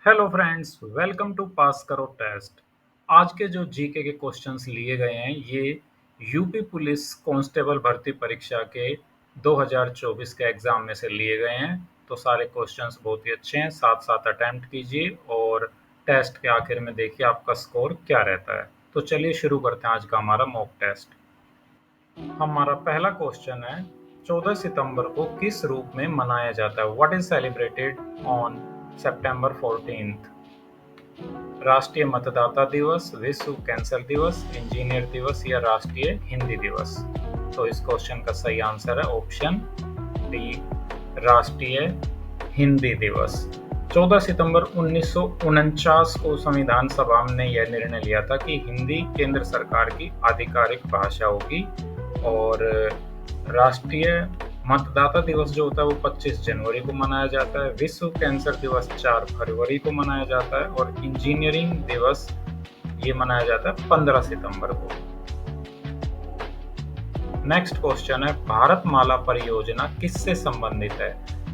Hello friends, welcome to पास करो test. आज के जो जीके के क्वेश्चंस लिए गए हैं ये यूपी पुलिस कांस्टेबल भर्ती परीक्षा के 2024 के एग्जाम में से लिए गए हैं। तो सारे क्वेश्चंस बहुत ही अच्छे हैं, साथ साथ अटेम्प्ट कीजिए और टेस्ट के आखिर में देखिए आपका स्कोर क्या रहता है। तो चलिए शुरू करते हैं आज का हमारा मॉक टेस्ट। हमारा पहला क्वेश्चन है, 14 सितंबर को किस रूप में मनाया जाता है? What is celebrated on September 14th? राष्ट्रीय मतदाता दिवस, विश्व कैंसर दिवस, इंजीनियर दिवस या राष्ट्रीय हिंदी दिवस? तो इस क्वेश्चन का सही आंसर है ऑप्शन डी, राष्ट्रीय हिंदी दिवस। 14 सितंबर 1949 को संविधान सभा ने यह निर्णय लिया था कि हिंदी केंद्र सरकार की आधिकारिक भाषा होगी और राष्ट्रीय मतदाता दिवस जो होता है वो 25 जनवरी को मनाया जाता है, विश्व कैंसर दिवस 4 फरवरी को मनाया जाता है और इंजीनियरिंग दिवस ये मनाया जाता है 15 सितंबर को। नेक्स्ट क्वेश्चन है, भारतमाला परियोजना किससे संबंधित है?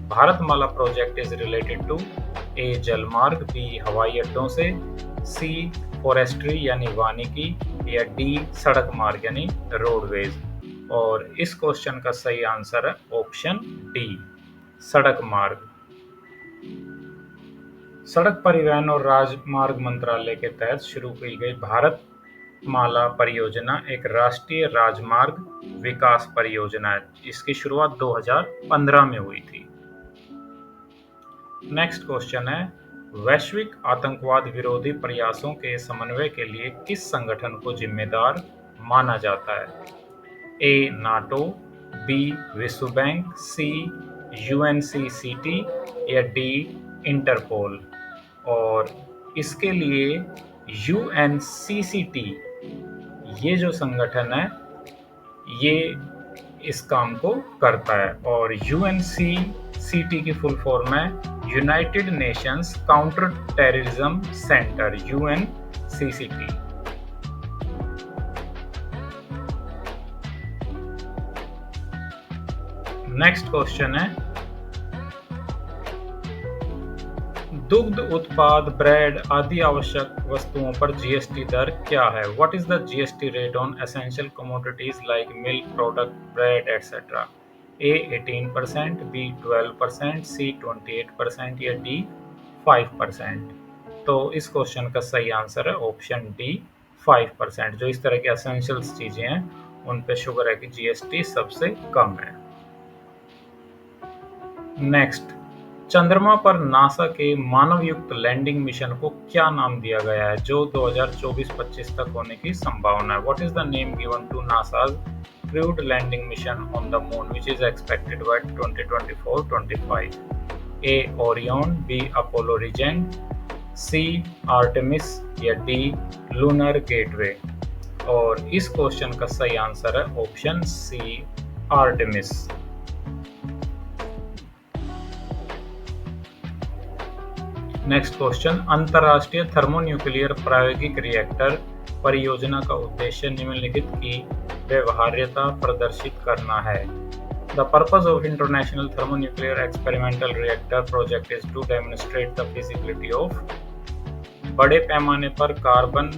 Bharatmala project is related to a जलमार्ग, बी हवाई अड्डों से, सी फॉरेस्ट्री यानी वानिकी या डी सड़क मार्ग यानी रोडवेज? और इस क्वेश्चन का सही आंसर है ऑप्शन डी, सड़क मार्ग। सड़क परिवहन और राजमार्ग मंत्रालय के तहत शुरू की गई भारतमाला परियोजना एक राष्ट्रीय राजमार्ग विकास परियोजना है। इसकी शुरुआत 2015 में हुई थी। नेक्स्ट क्वेश्चन है, वैश्विक आतंकवाद विरोधी प्रयासों के समन्वय के लिए किस संगठन को जिम्मेदार माना जाता है? ए नाटो, बी विश्व बैंक, सी यूएनसीसीटी या डी इंटरपोल? और इसके लिए यूएनसीसीटी ये जो संगठन है ये इस काम को करता है और यूएनसीसीटी की फुल फॉर्म है United Nations counter terrorism centre, UNCCT. Next question है, दुग्ध उत्पाद, ब्रेड आदि आवश्यक वस्तुओं पर जीएसटी दर क्या है? What is the GST rate on essential commodities like milk product, bread etcetera? A 18%, B 12%, C 28% या डी 5%? तो इस क्वेश्चन का सही आंसर है ऑप्शन डी, 5%। जो इस तरह की एसेंशियल्स चीजें हैं उन पे शुगर है कि जीएसटी सबसे कम है। नेक्स्ट, चंद्रमा पर नासा के मानव युक्त लैंडिंग मिशन को क्या नाम दिया गया है जो 2024-25 तक होने की संभावना है? What is the name given to NASA's crewed landing mission on the moon which is expected by 2024-25? A Orion, B Apollo Regent, C Artemis या डी लूनर गेटवे? और इस क्वेश्चन का सही आंसर है option C, Artemis. Next question, अंतरराष्ट्रीय thermonuclear प्रायोगिक reactor परियोजना का उद्देश्य निम्नलिखित की व्यवहार्यता प्रदर्शित करना है। The purpose of international thermonuclear experimental reactor project is to demonstrate the feasibility of बड़े पैमाने पर कार्बन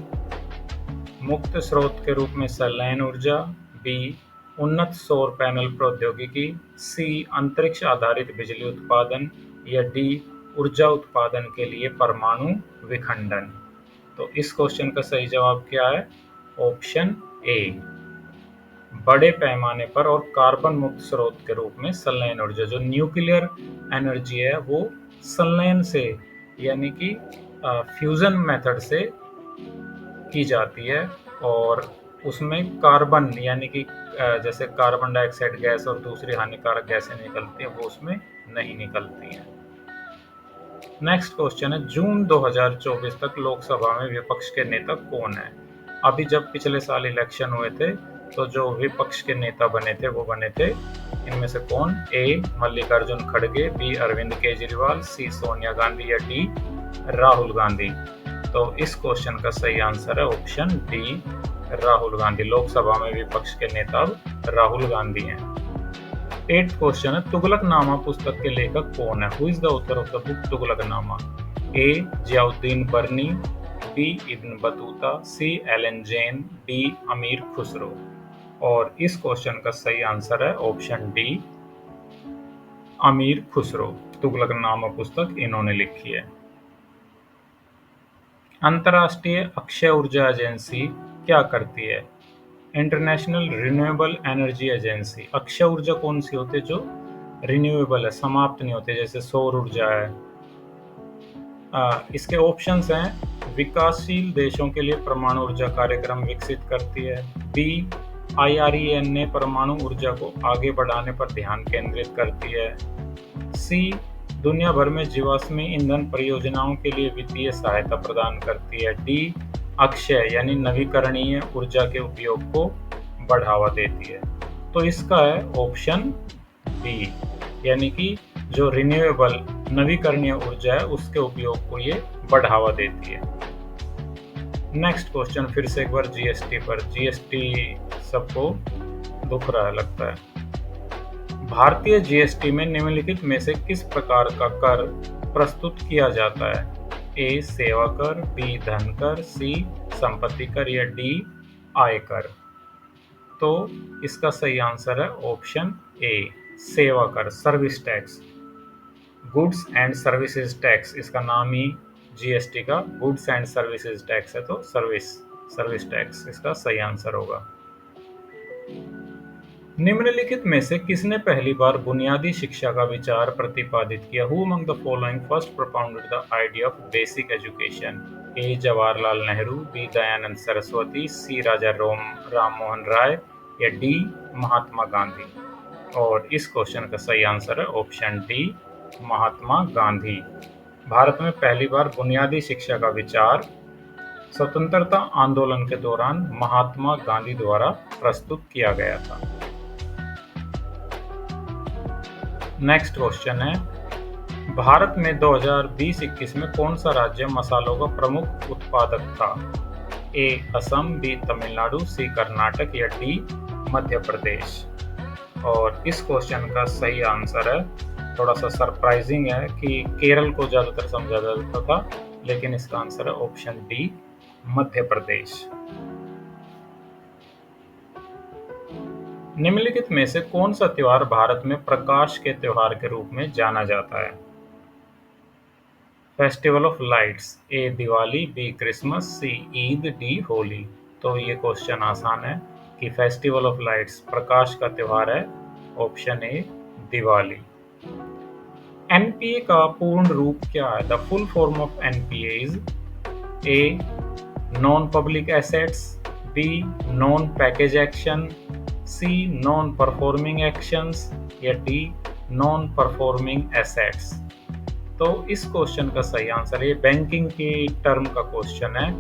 मुक्त स्रोत के रूप में संलयन ऊर्जा, बी उन्नत सौर पैनल प्रौद्योगिकी, सी अंतरिक्ष आधारित बिजली उत्पादन या डी ऊर्जा उत्पादन के लिए परमाणु विखंडन? तो इस क्वेश्चन का सही जवाब क्या है? ऑप्शन ए, बड़े पैमाने पर और कार्बन मुक्त स्रोत के रूप में संलयन ऊर्जा। जो न्यूक्लियर एनर्जी है वो संलयन से यानी कि फ्यूजन मेथड से की जाती है और उसमें कार्बन यानी कि जैसे कार्बन डाइऑक्साइड गैस और दूसरी हानिकारक गैसें निकलती हैं वो उसमें नहीं निकलती हैं। नेक्स्ट क्वेश्चन है, जून 2024 तक लोकसभा में विपक्ष के नेता कौन है? अभी जब पिछले साल इलेक्शन हुए थे तो जो विपक्ष के नेता बने थे वो बने थे इनमें से कौन? ए मल्लिकार्जुन खड़गे, बी अरविंद केजरीवाल, सी सोनिया गांधी या डी राहुल गांधी? तो इस क्वेश्चन का सही आंसर है ऑप्शन डी, राहुल गांधी। लोकसभा में विपक्ष के नेता राहुल गांधी हैं। 8th क्वेश्चन है, तुगलकनामा पुस्तक के लेखक कौन है? Who is the author of the book Tughlaqnama? A Ziauddin Barani, B Ibn Battuta, C Alan Jain, D Amir Khusro. और इस क्वेश्चन का सही आंसर है ऑप्शन डी अमीर खुसरो। तुगलकनामा पुस्तक इन्होंने लिखी है। अंतर्राष्ट्रीय अक्षय ऊर्जा एजेंसी क्या करती है? International renewable energy agency. Akshay ऊर्जा कौन सी होती है? जो रिन्यूएबल है, समाप्त नहीं होते, जैसे सौर ऊर्जा है। इसके ऑप्शंस हैं, विकासशील देशों के लिए परमाणु ऊर्जा कार्यक्रम विकसित करती है, बी IREN ने परमाणु ऊर्जा को आगे बढ़ाने पर ध्यान केंद्रित करती है, सी दुनिया भर में जीवाश्मी ईंधन परियोजनाओं के लिए वित्तीय सहायता प्रदान करती है, डी अक्षय यानी नवीकरणीय ऊर्जा के उपयोग को बढ़ावा देती है। तो इसका है ऑप्शन बी, यानी कि जो रिन्यूएबल नवीकरणीय ऊर्जा है उसके उपयोग को ये बढ़ावा देती है। नेक्स्ट क्वेश्चन फिर से एक बार जीएसटी पर। जीएसटी सबको दुख रहा है लगता है। भारतीय जीएसटी में निम्नलिखित में से किस प्रकार का कर प्रस्तुत किया जाता है? ए सेवा कर, बी धन कर, सी संपत्ति कर या डी आयकर। तो इसका सही आंसर है ऑप्शन ए सेवा कर, service tax. Goods and services tax, इसका नाम ही जीएसटी का गुड्स एंड सर्विसेज टैक्स है, तो सर्विस टैक्स इसका सही आंसर होगा। निम्नलिखित में से किसने पहली बार बुनियादी शिक्षा का विचार प्रतिपादित किया? Who among the following first propounded the idea of basic education? A Jawaharlal Nehru, b Dayanand Saraswati, c Raja Ram Mohan Roy या डी महात्मा गांधी। और इस क्वेश्चन का सही आंसर है ऑप्शन डी महात्मा गांधी। भारत में पहली बार बुनियादी शिक्षा का विचार स्वतंत्रता आंदोलन के दौरान महात्मा गांधी द्वारा प्रस्तुत किया गया था। नेक्स्ट क्वेश्चन है, भारत में 2020-21 में कौन सा राज्य मसालों का प्रमुख उत्पादक था? ए असम, बी तमिलनाडु, सी कर्नाटक या डी मध्य प्रदेश। और इस क्वेश्चन का सही आंसर है, थोड़ा सा सरप्राइजिंग है कि केरल को ज़्यादातर समझा जाता था, लेकिन इसका आंसर है ऑप्शन डी मध्य प्रदेश। निम्नलिखित में से कौन सा त्योहार भारत में प्रकाश के त्योहार के रूप में जाना जाता है? Festival of lights. A Diwali, B Christmas, C Eid, D Holi. तो ये क्वेश्चन आसान है कि फेस्टिवल ऑफ लाइट्स प्रकाश का त्योहार है, ऑप्शन ए दिवाली। एनपीए का पूर्ण रूप क्या है? The full form of NPA is A non public assets, B non package action, C non performing actions या डी नॉन परफॉर्मिंग एसेट्स। तो इस क्वेश्चन का सही आंसर, ये बैंकिंग की टर्म का क्वेश्चन है,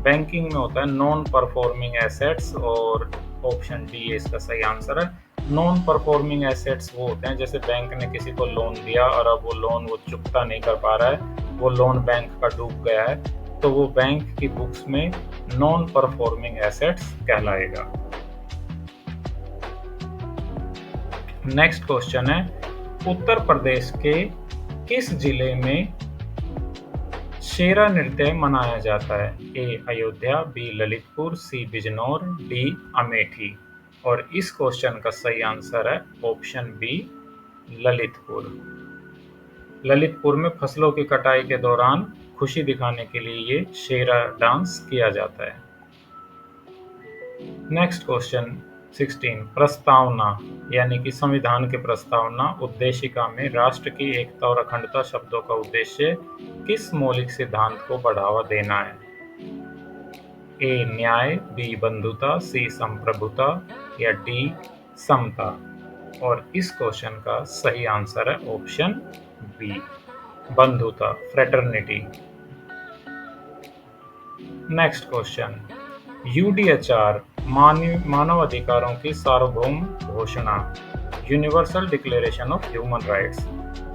बैंकिंग में होता है नॉन परफॉर्मिंग एसेट्स, और ऑप्शन डी इसका सही आंसर है। नॉन परफॉर्मिंग एसेट्स वो होते हैं जैसे बैंक ने किसी को लोन दिया और अब वो लोन वो चुकता नहीं कर पा रहा है, वो लोन बैंक का डूब गया है, तो वो बैंक की बुक्स में नॉन परफॉर्मिंग एसेट्स कहलाएगा। नेक्स्ट क्वेश्चन है, उत्तर प्रदेश के किस जिले में शेरा नृत्य मनाया जाता है? ए अयोध्या, बी ललितपुर, सी बिजनौर, डी अमेठी। और इस क्वेश्चन का सही आंसर है ऑप्शन बी ललितपुर। ललितपुर में फसलों की कटाई के दौरान खुशी दिखाने के लिए ये शेरा डांस किया जाता है। नेक्स्ट क्वेश्चन 16, प्रस्तावना यानी कि संविधान की प्रस्तावना उद्देशिका में राष्ट्र की एकता और अखंडता शब्दों का उद्देश्य किस मौलिक सिद्धांत को बढ़ावा देना है? ए न्याय, बी बंधुता, सी संप्रभुता या डी समता। और इस क्वेश्चन का सही आंसर है ऑप्शन बी बंधुता, फ्रेटर्निटी। नेक्स्ट क्वेश्चन, यूडीएचआर मानव अधिकारों की सार्वभौम घोषणा, universal declaration of human rights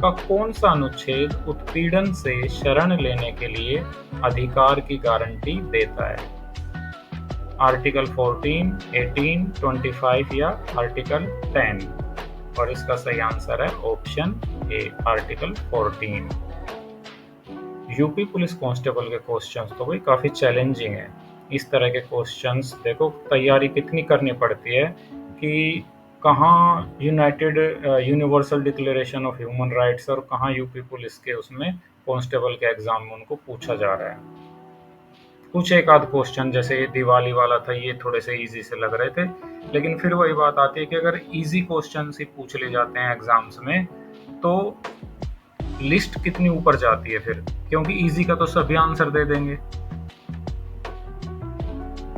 का कौन सा अनुच्छेद उत्पीड़न से शरण लेने के लिए अधिकार की गारंटी देता है? आर्टिकल 14, 18, 25 या आर्टिकल 10। और इसका सही आंसर है option A article 14। UP police constable के क्वेश्चंस तो भाई काफ़ी चैलेंजिंग है। इस तरह के क्वेश्चंस देखो तैयारी कितनी करनी पड़ती है कि कहाँ United universal declaration of human rights और कहाँ यूपी पुलिस के उसमें कांस्टेबल के एग्जाम में उनको पूछा जा रहा है। कुछ एक आध क्वेश्चन जैसे ये दिवाली वाला था, ये थोड़े से इजी से लग रहे थे, लेकिन फिर वही बात आती है कि अगर इजी क्वेश्चन ही पूछ ले जाते हैं एग्जाम्स में तो लिस्ट कितनी ऊपर जाती है फिर, क्योंकि इजी का तो सभी आंसर दे देंगे।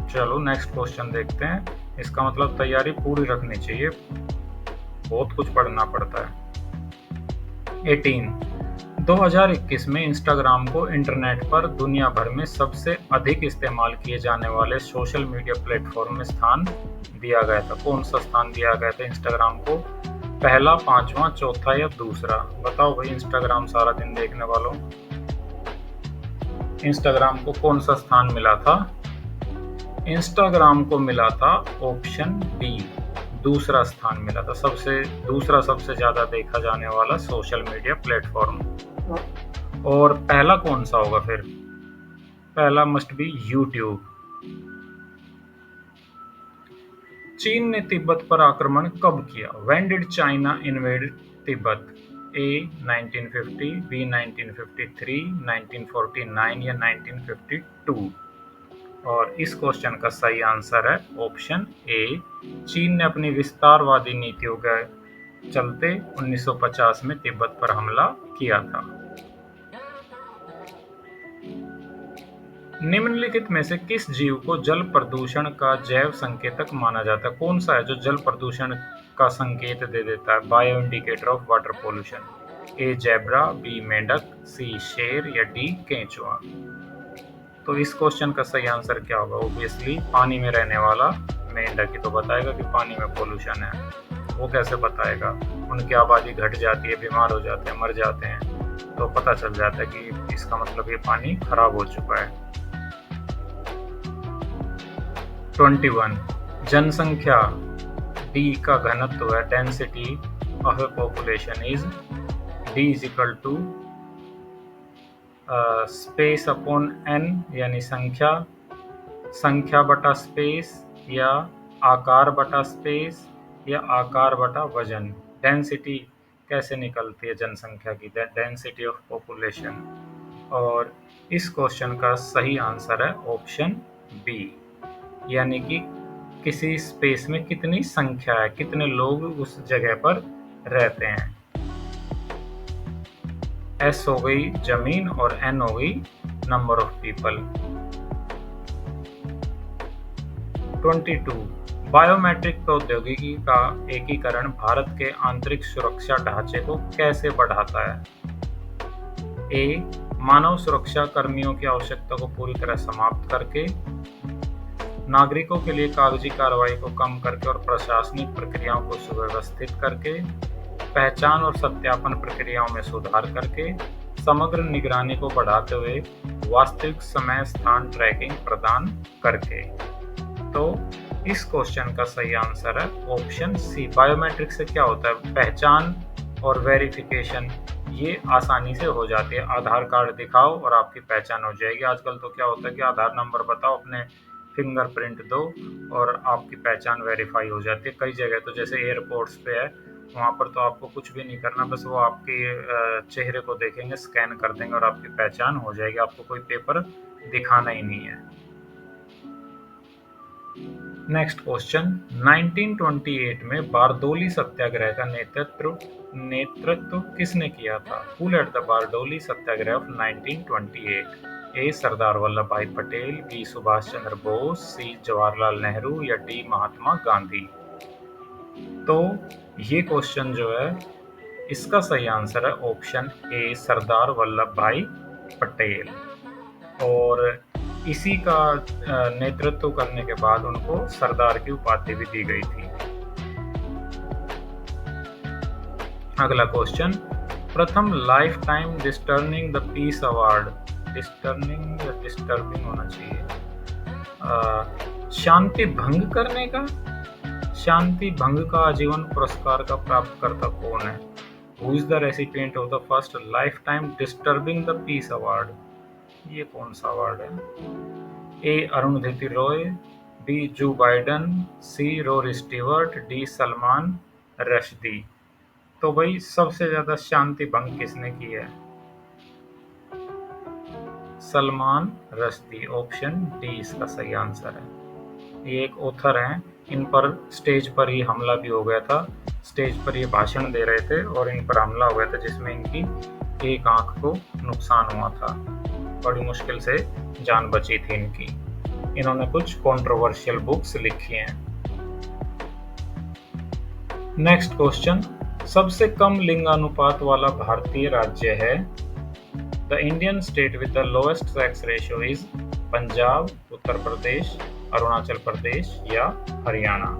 चलो नेक्स्ट क्वेश्चन देखते हैं। इसका मतलब तैयारी पूरी रखनी चाहिए, बहुत कुछ पढ़ना पड़ता है। 2021 में इंस्टाग्राम को इंटरनेट पर दुनिया भर में सबसे अधिक इस्तेमाल किए जाने वाले सोशल मीडिया प्लेटफॉर्म में स्थान दिया गया था। कौन सा स्थान दिया गया था इंस्टाग्राम को? पहला, पांचवा, चौथा या दूसरा? बताओ भाई इंस्टाग्राम सारा दिन देखने वालों, इंस्टाग्राम को कौन सा स्थान मिला था? इंस्टाग्राम को मिला था ऑप्शन बी, दूसरा स्थान मिला था। दूसरा सबसे ज्यादा देखा जाने वाला सोशल मीडिया प्लेटफॉर्म। और पहला कौन सा होगा फिर? पहला मस्ट बी यूट्यूब। चीन ने तिब्बत पर आक्रमण कब किया? When did China invade Tibet? A 1950, B 1953, 1949 या 1952? और इस क्वेश्चन का सही आंसर है ऑप्शन ए। चीन ने अपनी विस्तारवादी नीतियों के चलते 1950 में तिब्बत पर हमला किया था। निम्नलिखित में से किस जीव को जल प्रदूषण का जैव संकेतक माना जाता है? कौन सा है जो जल प्रदूषण का संकेत दे देता है, bio indicator of water pollution? A zebra, B मेंढक, सी शेर या डी केंचुआ? तो इस क्वेश्चन का सही आंसर क्या होगा? ऑब्वियसली पानी में रहने वाला मेंढक ही तो बताएगा कि पानी में पोल्यूशन है। वो कैसे बताएगा? उनकी आबादी घट जाती है, बीमार हो जाते हैं, मर जाते हैं, तो पता चल जाता है कि इसका मतलब ये पानी खराब हो चुका है। 21 जनसंख्या डी का घनत्व है, density of a population is D is equal to space upon N, यानी संख्या बटा स्पेस, या आकार बटा स्पेस, या आकार बटा वजन। डेंसिटी कैसे निकलती है जनसंख्या की? Density of population. और इस क्वेश्चन का सही आंसर है ऑप्शन बी, यानी कि किसी स्पेस में कितनी संख्या है, कितने लोग उस जगह पर रहते हैं। एस हो गई जमीन और एन हो गई नंबर ऑफ पीपल। 22 बायोमेट्रिक प्रौद्योगिकी का एकीकरण भारत के आंतरिक सुरक्षा ढांचे को कैसे बढ़ाता है? ए मानव सुरक्षा कर्मियों की आवश्यकता को पूरी तरह समाप्त करके, नागरिकों के लिए कागजी कार्रवाई को कम करके और प्रशासनिक प्रक्रियाओं को सुव्यवस्थित करके, पहचान और सत्यापन प्रक्रियाओं में सुधार करके, समग्र निगरानी को बढ़ाते हुए वास्तविक समय स्थान ट्रैकिंग प्रदान करके। तो इस क्वेश्चन का सही आंसर है ऑप्शन सी। बायोमेट्रिक से क्या होता है? पहचान और वेरिफिकेशन ये आसानी से हो जाती है। आधार कार्ड दिखाओ और आपकी पहचान हो जाएगी। आजकल तो क्या होता है कि आधार नंबर बताओ, अपने फिंगरप्रिंट दो और आपकी पहचान वेरीफाई हो जाती है। कई जगह तो जैसे एयरपोर्ट्स पे है, वहाँ पर तो आपको कुछ भी नहीं करना, बस वो आपके चेहरे को देखेंगे, स्कैन कर देंगे और आपकी पहचान हो जाएगी। आपको कोई पेपर दिखाना ही नहीं है। नेक्स्ट क्वेश्चन, 1928 में बारडोली सत्याग्रह का नेतृत्व किसने किया था? Who led the Bardoli Satyagraha of 1928? A Sardar Vallabhbhai Patel, B Subhash Chandra Bose, C Jawaharlal Nehru या डी महात्मा गांधी? तो ये क्वेश्चन जो है इसका सही आंसर है option A Sardar Vallabhbhai Patel. और इसी का नेतृत्व करने के बाद उनको सरदार की उपाधि भी दी गई थी। अगला क्वेश्चन, प्रथम life time disturbing the peace award, disturbing या डिस्टर्बिंग होना चाहिए, शांति भंग करने का, शांति भंग का आजीवन पुरस्कार का प्राप्तकर्ता कौन है? Who is the recipient of the first life time disturbing the peace award? ये कौन सा अवार्ड है? A Arundhati Roy, b Joe Biden, c Rory Stewart, d Salman Rushdie. तो भाई सबसे ज्यादा शांति भंग किसने की है? सलमान रश्दी, ऑप्शन डी इसका सही आंसर है। ये एक ऑथर हैं, इन पर स्टेज पर ही हमला भी हो गया था। स्टेज पर ये भाषण दे रहे थे और इन पर हमला हो गया था, जिसमें इनकी एक आंख को नुकसान हुआ था। बड़ी मुश्किल से जान बची थी इनकी। इन्होंने कुछ कंट्रोवर्शियल बुक्स लिखी हैं। नेक्स्ट क्वेश्चन, सबसे कम लिंगानुपात वाला भारतीय राज्य है? The Indian state with the lowest sex ratio is Punjab, Uttar Pradesh, Arunachal Pradesh या हरियाणा।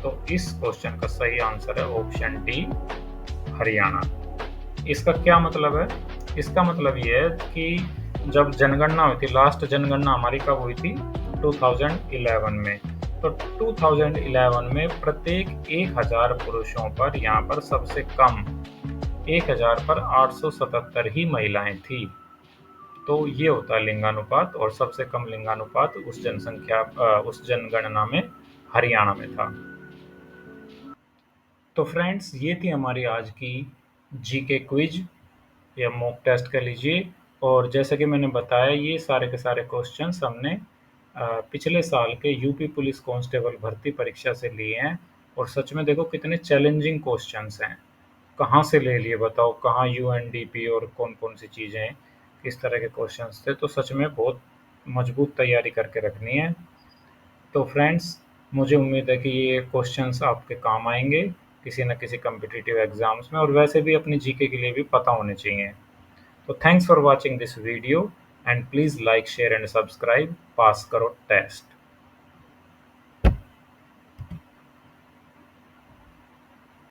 तो इस क्वेश्चन का सही आंसर है ऑप्शन डी, हरियाणा। इसका क्या मतलब है? इसका मतलब ये है कि जब जनगणना हुई थी, लास्ट जनगणना हमारी कब हुई थी? 2011 में। तो 2011 में प्रत्येक 1000 पुरुषों पर यहाँ पर सबसे कम 1000 पर 877 ही महिलाएं थी। तो ये होता है लिंगानुपात, और सबसे कम लिंगानुपात उस जनगणना में हरियाणा में था। तो फ्रेंड्स, ये थी हमारी आज की जीके क्विज या मॉक टेस्ट कह लीजिए। और जैसे कि मैंने बताया, ये सारे के सारे क्वेश्चंस हमने पिछले साल के यूपी पुलिस कांस्टेबल भर्ती परीक्षा से लिए हैं। और सच में देखो कितने चैलेंजिंग क्वेश्चंस हैं। कहाँ से ले लिए बताओ? कहाँ यूएनडीपी और कौन कौन सी चीज़ें हैं, किस तरह के क्वेश्चंस थे। तो सच में बहुत मजबूत तैयारी करके रखनी है। तो फ्रेंड्स, मुझे उम्मीद है कि ये क्वेश्चंस आपके काम आएंगे किसी न किसी कम्पिटिटिव एग्जाम्स में, और वैसे भी अपनी जीके के लिए भी पता होने चाहिए। तो thanks for watching this video and please like, share and subscribe. Pass करो टेस्ट।